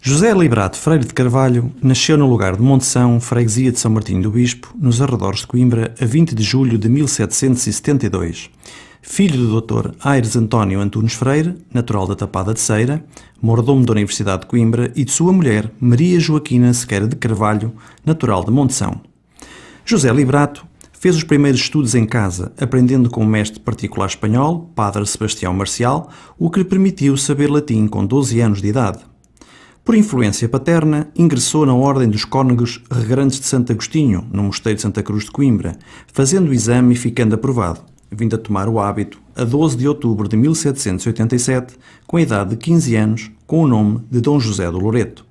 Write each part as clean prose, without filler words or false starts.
José Liberato Freire de Carvalho nasceu no lugar de Monteção, freguesia de São Martinho do Bispo, nos arredores de Coimbra, a 20 de julho de 1772. Filho do Dr. Aires António Antunes Freire, natural da Tapada de Ceira, mordomo da Universidade de Coimbra, e de sua mulher, Maria Joaquina Sequeira de Carvalho, natural de Monteção. José Liberato fez os primeiros estudos em casa, aprendendo com o mestre particular espanhol, Padre Sebastião Marcial, o que lhe permitiu saber latim com 12 anos de idade. Por influência paterna, ingressou na Ordem dos Cónegos Regrantes de Santo Agostinho, no Mosteiro de Santa Cruz de Coimbra, fazendo o exame e ficando aprovado, vindo a tomar o hábito a 12 de outubro de 1787, com a idade de 15 anos, com o nome de Dom José do Loreto.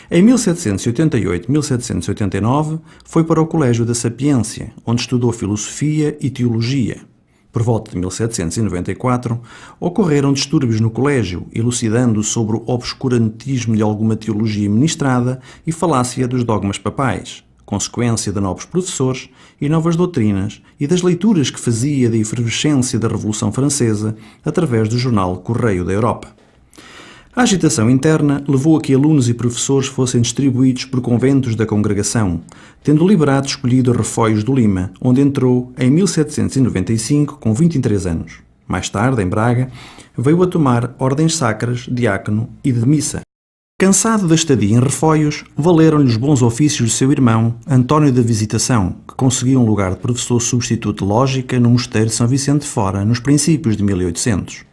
Em 1788-1789, foi para o Colégio da Sapiência, onde estudou Filosofia e Teologia. Por volta de 1794, ocorreram distúrbios no colégio, elucidando sobre o obscurantismo de alguma teologia ministrada e falácia dos dogmas papais, consequência de novos professores e novas doutrinas e das leituras que fazia da efervescência da Revolução Francesa através do jornal Correio da Europa. A agitação interna levou a que alunos e professores fossem distribuídos por conventos da congregação, tendo Liberato escolhido Refóios do Lima, onde entrou em 1795 com 23 anos. Mais tarde, em Braga, veio a tomar ordens sacras, diácono e de missa. Cansado da estadia em Refóios, valeram-lhe os bons ofícios de seu irmão, António da Visitação, que conseguiu um lugar de professor substituto de Lógica no Mosteiro de São Vicente de Fora, nos princípios de 1800.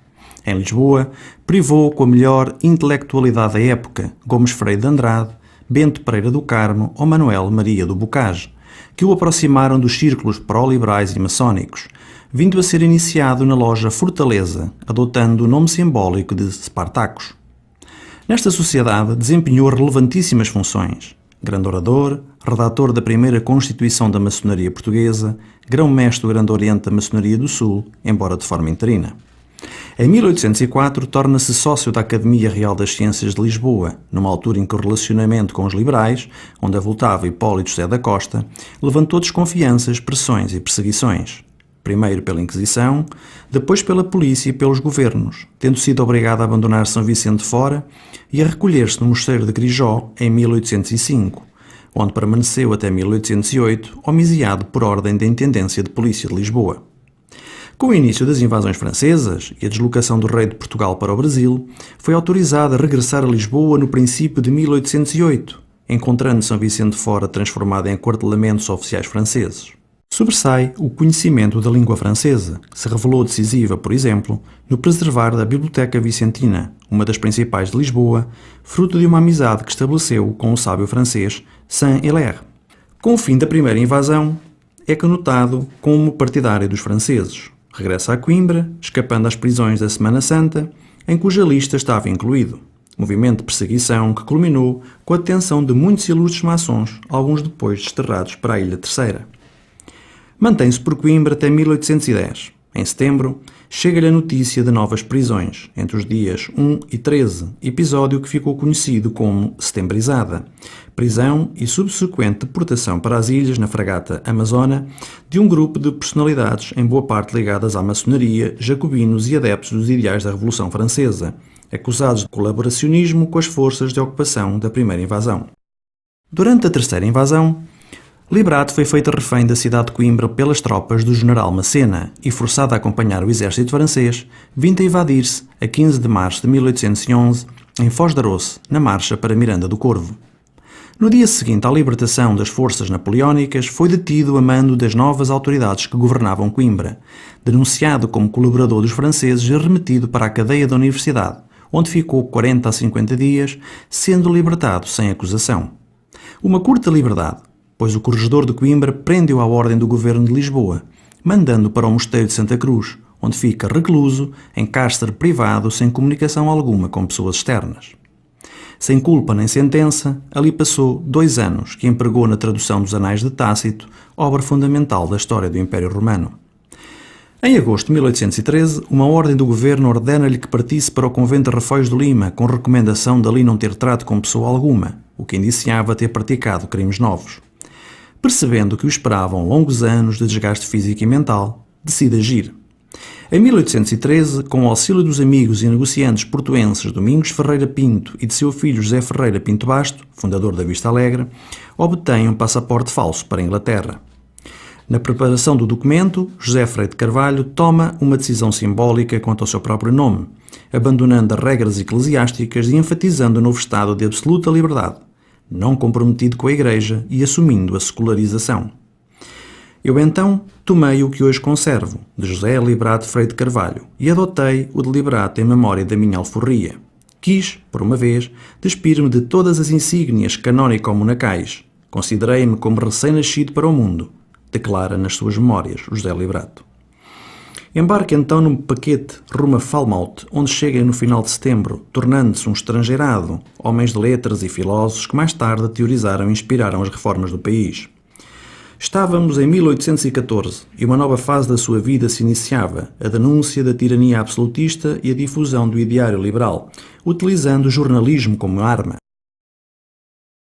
Em Lisboa, privou com a melhor intelectualidade da época Gomes Freire de Andrade, Bento Pereira do Carmo ou Manuel Maria do Bocage, que o aproximaram dos círculos pró-liberais e maçónicos, vindo a ser iniciado na loja Fortaleza, adotando o nome simbólico de Spartacus. Nesta sociedade desempenhou relevantíssimas funções: grande orador, redator da primeira Constituição da Maçonaria Portuguesa, grão-mestre do Grande Oriente da Maçonaria do Sul, embora de forma interina. Em 1804, torna-se sócio da Academia Real das Ciências de Lisboa, numa altura em que o relacionamento com os liberais, onde avultava Hipólito José da Costa, levantou desconfianças, pressões e perseguições. Primeiro pela Inquisição, depois pela polícia e pelos governos, tendo sido obrigado a abandonar São Vicente de Fora e a recolher-se no Mosteiro de Grijó em 1805, onde permaneceu até 1808, homiciado por ordem da Intendência de Polícia de Lisboa. Com o início das invasões francesas e a deslocação do rei de Portugal para o Brasil, foi autorizado a regressar a Lisboa no princípio de 1808, encontrando São Vicente de Fora transformado em aquartelamentos oficiais franceses. Sobressai o conhecimento da língua francesa, que se revelou decisiva, por exemplo, no preservar da Biblioteca Vicentina, uma das principais de Lisboa, fruto de uma amizade que estabeleceu com o sábio francês Saint-Hilaire. Com o fim da primeira invasão, é conotado como partidário dos franceses. Regressa a Coimbra, escapando às prisões da Semana Santa, em cuja lista estava incluído. Movimento de perseguição que culminou com a detenção de muitos ilustres maçons, alguns depois desterrados para a Ilha Terceira. Mantém-se por Coimbra até 1810. Em setembro, chega-lhe a notícia de novas prisões, entre os dias 1 e 13, episódio que ficou conhecido como Setembrizada, prisão e subsequente deportação para as ilhas na fragata Amazona de um grupo de personalidades, em boa parte ligadas à maçonaria, jacobinos e adeptos dos ideais da Revolução Francesa, acusados de colaboracionismo com as forças de ocupação da primeira invasão. Durante a terceira invasão, Liberato foi feito refém da cidade de Coimbra pelas tropas do general Macena e forçado a acompanhar o exército francês, vindo a invadir-se a 15 de março de 1811 em Foz de Aroce, na marcha para Miranda do Corvo. No dia seguinte à libertação das forças napoleónicas, foi detido a mando das novas autoridades que governavam Coimbra, denunciado como colaborador dos franceses e remetido para a cadeia da Universidade, onde ficou 40 a 50 dias, sendo libertado sem acusação. Uma curta liberdade, pois o corregedor de Coimbra prende-o à ordem do governo de Lisboa, mandando para o Mosteiro de Santa Cruz, onde fica recluso em cárcere privado sem comunicação alguma com pessoas externas. Sem culpa nem sentença, ali passou 2 anos que empregou na tradução dos Anais de Tácito, obra fundamental da história do Império Romano. Em agosto de 1813, uma ordem do governo ordena-lhe que partisse para o convento de Refóios do Lima, com recomendação de ali não ter trato com pessoa alguma, o que indiciava ter praticado crimes novos. Percebendo que o esperavam longos anos de desgaste físico e mental, decide agir. Em 1813, com o auxílio dos amigos e negociantes portuenses Domingos Ferreira Pinto e de seu filho José Ferreira Pinto Basto, fundador da Vista Alegre, obtém um passaporte falso para a Inglaterra. Na preparação do documento, José Freire de Carvalho toma uma decisão simbólica quanto ao seu próprio nome, abandonando as regras eclesiásticas e enfatizando o novo estado de absoluta liberdade, não comprometido com a Igreja e assumindo a secularização. Eu então tomei o que hoje conservo, de José Liberato Freire de Carvalho, e adotei o de Liberato em memória da minha alforria. Quis, por uma vez, despir-me de todas as insígnias canónico-monacais. Considerei-me como recém-nascido para o mundo, declara nas suas memórias José Liberato. Embarque então num paquete rumo a Falmouth, onde chega no final de setembro, tornando-se um estrangeirado, homens de letras e filósofos que mais tarde teorizaram e inspiraram as reformas do país. Estávamos em 1814 e uma nova fase da sua vida se iniciava, a denúncia da tirania absolutista e a difusão do ideário liberal, utilizando o jornalismo como arma.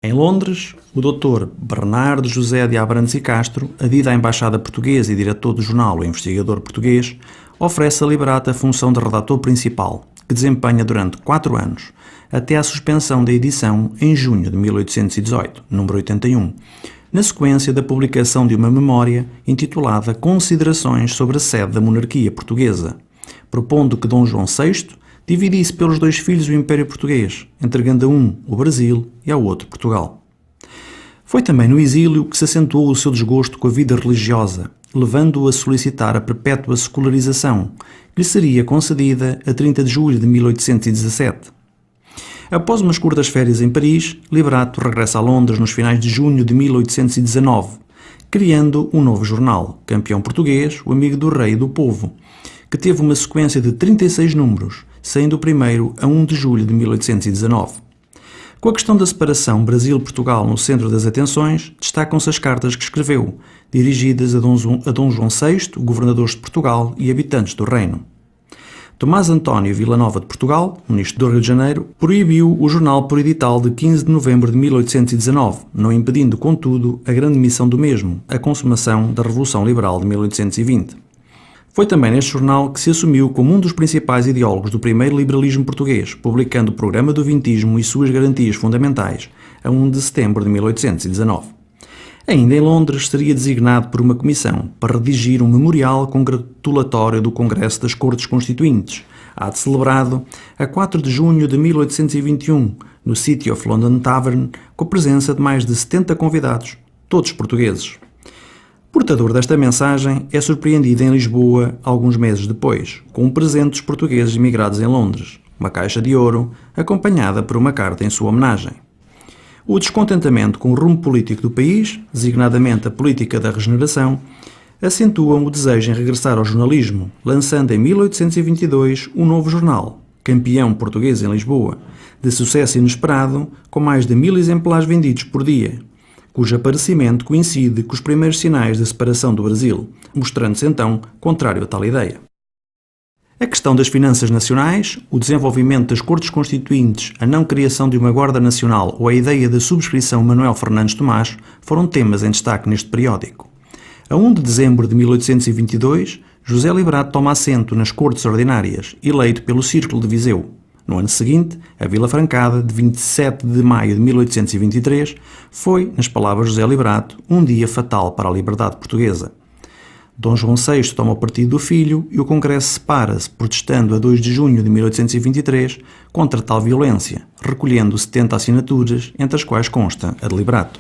Em Londres, o Dr. Bernardo José de Abrantes e Castro, adido à Embaixada Portuguesa e diretor do jornal O Investigador Português, oferece a Liberato a função de redator principal, que desempenha durante 4 anos, até à suspensão da edição em junho de 1818, número 81, na sequência da publicação de uma memória intitulada Considerações sobre a sede da monarquia portuguesa, propondo que Dom João VI dividisse pelos 2 filhos o Império Português, entregando a um o Brasil e ao outro Portugal. Foi também no exílio que se acentuou o seu desgosto com a vida religiosa, levando-o a solicitar a perpétua secularização, que lhe seria concedida a 30 de julho de 1817. Após umas curtas férias em Paris, Liberato regressa a Londres nos finais de junho de 1819, criando um novo jornal, Campeão Português, o Amigo do Rei e do Povo, que teve uma sequência de 36 números, sendo o primeiro a 1 de julho de 1819. Com a questão da separação Brasil-Portugal no centro das atenções, destacam-se as cartas que escreveu, dirigidas a Dom João VI, governadores de Portugal e habitantes do reino. Tomás António Villanova de Portugal, ministro do Rio de Janeiro, proibiu o jornal por edital de 15 de novembro de 1819, não impedindo, contudo, a grande missão do mesmo, a consumação da Revolução Liberal de 1820. Foi também neste jornal que se assumiu como um dos principais ideólogos do primeiro liberalismo português, publicando o Programa do Vintismo e suas garantias fundamentais, a 1 de setembro de 1819. Ainda em Londres, seria designado por uma comissão para redigir um memorial congratulatório do Congresso das Cortes Constituintes, ato celebrado a 4 de junho de 1821, no City of London Tavern, com a presença de mais de 70 convidados, todos portugueses. Portador desta mensagem é surpreendido em Lisboa alguns meses depois, com um presente dos portugueses imigrados em Londres, uma caixa de ouro, acompanhada por uma carta em sua homenagem. O descontentamento com o rumo político do país, designadamente a política da regeneração, acentuam o desejo em regressar ao jornalismo, lançando em 1822 um novo jornal, Campeão Português em Lisboa, de sucesso inesperado, com mais de 1000 exemplares vendidos por dia, cujo aparecimento coincide com os primeiros sinais da separação do Brasil, mostrando-se então contrário a tal ideia. A questão das finanças nacionais, o desenvolvimento das Cortes Constituintes, a não criação de uma Guarda Nacional ou a ideia da subscrição Manuel Fernandes Tomás foram temas em destaque neste periódico. A 1 de dezembro de 1822, José Liberato toma assento nas Cortes Ordinárias, eleito pelo Círculo de Viseu. No ano seguinte, a Vila Francada, de 27 de maio de 1823, foi, nas palavras de José Liberato, um dia fatal para a liberdade portuguesa. Dom João VI toma o partido do filho e o Congresso separa-se, protestando a 2 de junho de 1823 contra tal violência, recolhendo 70 assinaturas, entre as quais consta a de Liberato.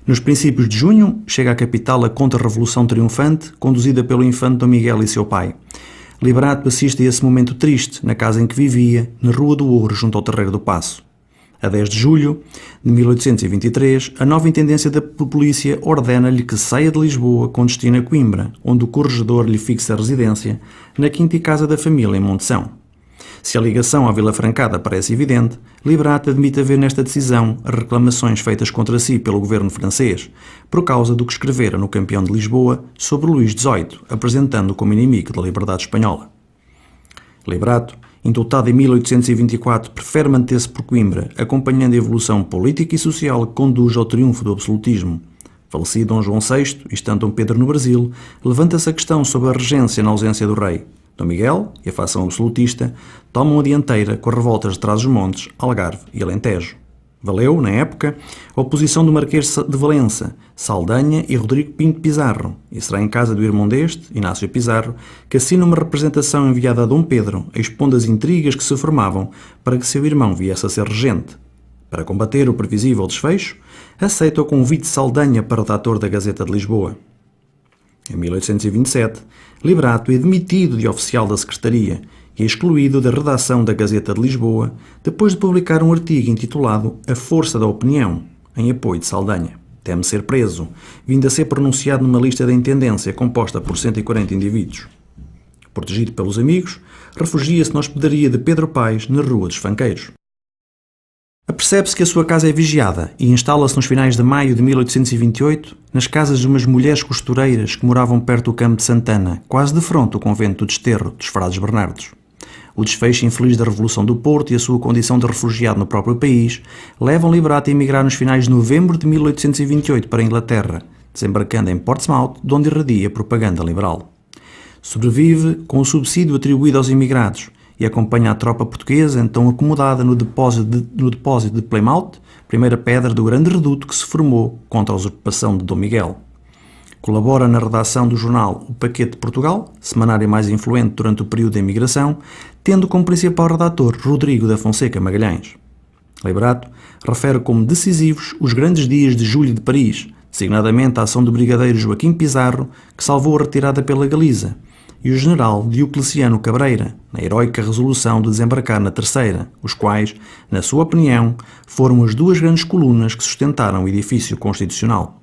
Nos princípios de junho, chega à capital a contra-revolução triunfante, conduzida pelo infante Dom Miguel e seu pai. Liberato assiste a esse momento triste, na casa em que vivia, na Rua do Ouro, junto ao Terreiro do Paço. A 10 de julho de 1823, a nova intendência da polícia ordena-lhe que saia de Lisboa com destino a Coimbra, onde o corregedor lhe fixa a residência, na quinta e casa da família em Monteção. Se a ligação à Vila Francada parece evidente, Liberato admite haver nesta decisão as reclamações feitas contra si pelo governo francês, por causa do que escrevera no Campeão de Lisboa sobre Luís XVIII, apresentando-o como inimigo da liberdade espanhola. Liberato, indultado em 1824, prefere manter-se por Coimbra, acompanhando a evolução política e social que conduz ao triunfo do absolutismo. Falecido Dom João VI e estando Dom Pedro no Brasil, levanta-se a questão sobre a regência na ausência do rei. Dom Miguel e a facção absolutista tomam a dianteira com revoltas de Trás-os-Montes, Algarve e Alentejo. Valeu, na época, a oposição do Marquês de Valença, Saldanha e Rodrigo Pinto Pizarro, e será em casa do irmão deste, Inácio Pizarro, que assina uma representação enviada a Dom Pedro, expondo as intrigas que se formavam para que seu irmão viesse a ser regente. Para combater o previsível desfecho, aceita o convite de Saldanha para redator da Gazeta de Lisboa. Em 1827, Liberato é demitido de oficial da Secretaria e é excluído da redação da Gazeta de Lisboa depois de publicar um artigo intitulado A Força da Opinião, em apoio de Saldanha. Teme ser preso, vindo a ser pronunciado numa lista da intendência composta por 140 indivíduos. Protegido pelos amigos, refugia-se na hospedaria de Pedro Paes, na Rua dos Fanqueiros. Apercebe-se que a sua casa é vigiada e instala-se nos finais de maio de 1828 nas casas de umas mulheres costureiras que moravam perto do Campo de Santana, quase de fronte ao convento do Desterro dos Frades Bernardos. O desfecho infeliz da Revolução do Porto e a sua condição de refugiado no próprio país levam Liberato a emigrar nos finais de novembro de 1828 para a Inglaterra, desembarcando em Portsmouth, de onde irradia propaganda liberal. Sobrevive com o subsídio atribuído aos imigrados e acompanha a tropa portuguesa então acomodada no depósito de Plymouth, primeira pedra do grande reduto que se formou contra a usurpação de Dom Miguel. Colabora na redação do jornal O Paquete de Portugal, semanário mais influente durante o período da imigração, tendo como principal redator Rodrigo da Fonseca Magalhães. Liberato refere como decisivos os grandes dias de julho de Paris, designadamente a ação do brigadeiro Joaquim Pizarro, que salvou a retirada pela Galiza, e o general Diocleciano Cabreira, na heroica resolução de desembarcar na Terceira, os quais, na sua opinião, foram as duas grandes colunas que sustentaram o edifício constitucional.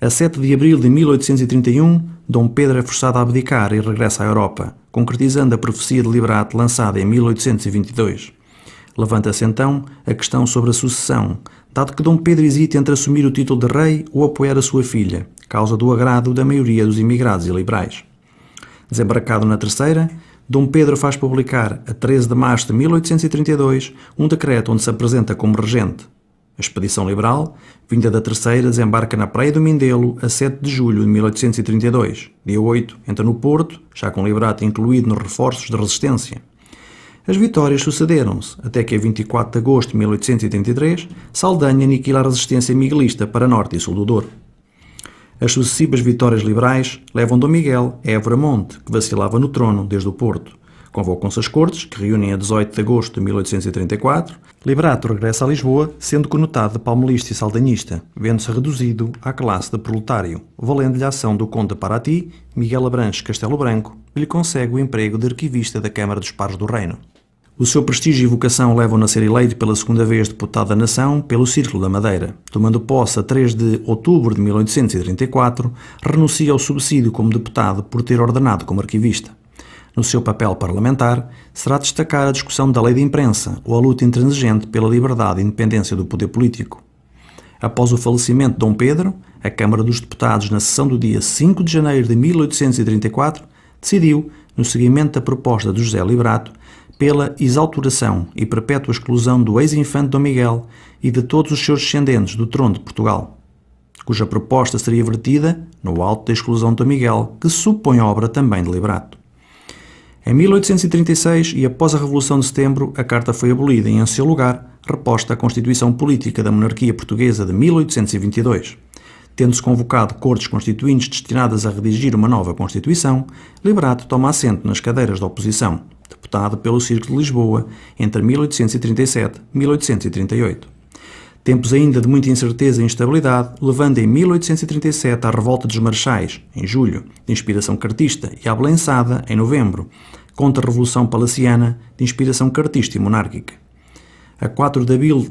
A 7 de abril de 1831, Dom Pedro é forçado a abdicar e regressa à Europa, concretizando a profecia de Liberato lançada em 1822. Levanta-se então a questão sobre a sucessão, dado que Dom Pedro hesita entre assumir o título de rei ou apoiar a sua filha, causa do agrado da maioria dos imigrados e liberais. Desembarcado na Terceira, Dom Pedro faz publicar, a 13 de março de 1832, um decreto onde se apresenta como regente. A expedição liberal, vinda da Terceira, desembarca na Praia do Mindelo a 7 de julho de 1832. Dia 8, entra no Porto, já com Liberato incluído nos reforços de resistência. As vitórias sucederam-se, até que a 24 de agosto de 1833, Saldanha aniquila a resistência miguelista para norte e sul do Douro. As sucessivas vitórias liberais levam Dom Miguel a Évora Monte, que vacilava no trono desde o Porto. Convocam-se as Cortes, que reúnem a 18 de agosto de 1834. Liberato regressa a Lisboa, sendo conotado de palmelista e saldanhista, vendo-se reduzido à classe de proletário, valendo-lhe a ação do Conde de Paraty, Miguel Abranches Castelo Branco, que lhe consegue o emprego de arquivista da Câmara dos Pares do Reino. O seu prestígio e vocação levam-no a ser eleito pela segunda vez deputado da Nação pelo Círculo da Madeira. Tomando posse a 3 de outubro de 1834, renuncia ao subsídio como deputado por ter ordenado como arquivista. No seu papel parlamentar, será destacar a discussão da lei de imprensa ou a luta intransigente pela liberdade e independência do poder político. Após o falecimento de Dom Pedro, a Câmara dos Deputados, na sessão do dia 5 de janeiro de 1834, decidiu, no seguimento da proposta de José Liberato, pela exalturação e perpétua exclusão do ex-infante Dom Miguel e de todos os seus descendentes do trono de Portugal, cuja proposta seria vertida no alto da exclusão de Dom Miguel, que supõe obra também de Liberato. Em 1836 e após a Revolução de Setembro, a Carta foi abolida e, em seu lugar, reposta a Constituição Política da Monarquia Portuguesa de 1822. Tendo-se convocado cortes constituintes destinadas a redigir uma nova Constituição, Liberato toma assento nas cadeiras da oposição, deputado pelo Círculo de Lisboa entre 1837 e 1838. Tempos ainda de muita incerteza e instabilidade, levando em 1837 à Revolta dos Marechais, em julho, de inspiração cartista, e à Belençada, em novembro, contra a Revolução Palaciana, de inspiração cartista e monárquica. A 4 de abril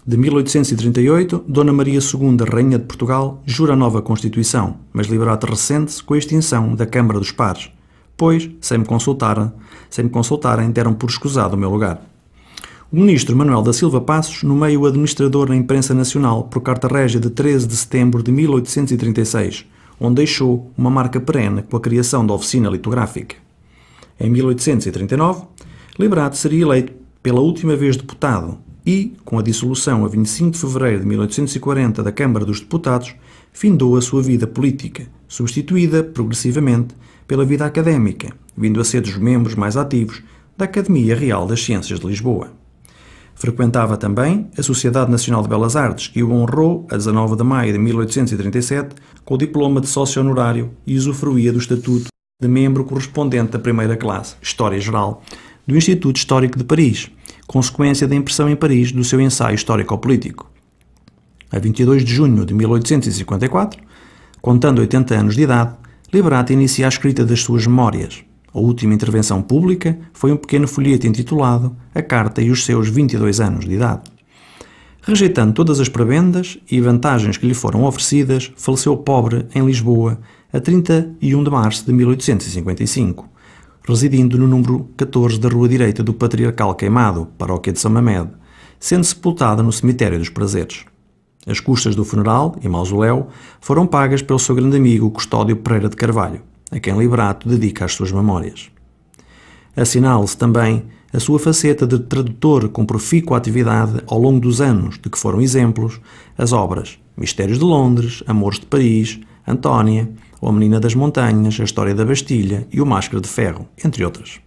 de 1838, Dona Maria II, Rainha de Portugal, jura a nova Constituição, mas Liberato ressente-se com a extinção da Câmara dos Pares, pois, sem me consultarem, deram por escusado o meu lugar. O ministro Manuel da Silva Passos nomeia o administrador na imprensa nacional por carta régia de 13 de setembro de 1836, onde deixou uma marca perene com a criação da oficina litográfica. Em 1839, Liberato seria eleito pela última vez deputado e, com a dissolução a 25 de fevereiro de 1840 da Câmara dos Deputados, findou a sua vida política, substituída, progressivamente, pela vida académica, vindo a ser dos membros mais ativos da Academia Real das Ciências de Lisboa. Frequentava também a Sociedade Nacional de Belas Artes, que o honrou a 19 de maio de 1837 com o diploma de sócio honorário e usufruía do estatuto de membro correspondente da primeira classe, História Geral, do Instituto Histórico de Paris, consequência da impressão em Paris do seu ensaio histórico-político. A 22 de junho de 1854, contando 80 anos de idade, Liberato inicia a escrita das suas memórias. A última intervenção pública foi um pequeno folheto intitulado A Carta e os seus 22 anos de idade. Rejeitando todas as prebendas e vantagens que lhe foram oferecidas, faleceu pobre em Lisboa a 31 de março de 1855, residindo no número 14 da Rua Direita do Patriarcal Queimado, paróquia de São Mamede, sendo sepultada no Cemitério dos Prazeres. As custas do funeral e mausoléu foram pagas pelo seu grande amigo Custódio Pereira de Carvalho, a quem Liberato dedica as suas memórias. Assinala-se também a sua faceta de tradutor com profícua atividade ao longo dos anos, de que foram exemplos as obras Mistérios de Londres, Amores de Paris, Antónia, ou A Menina das Montanhas, A História da Bastilha e O Máscara de Ferro, entre outras.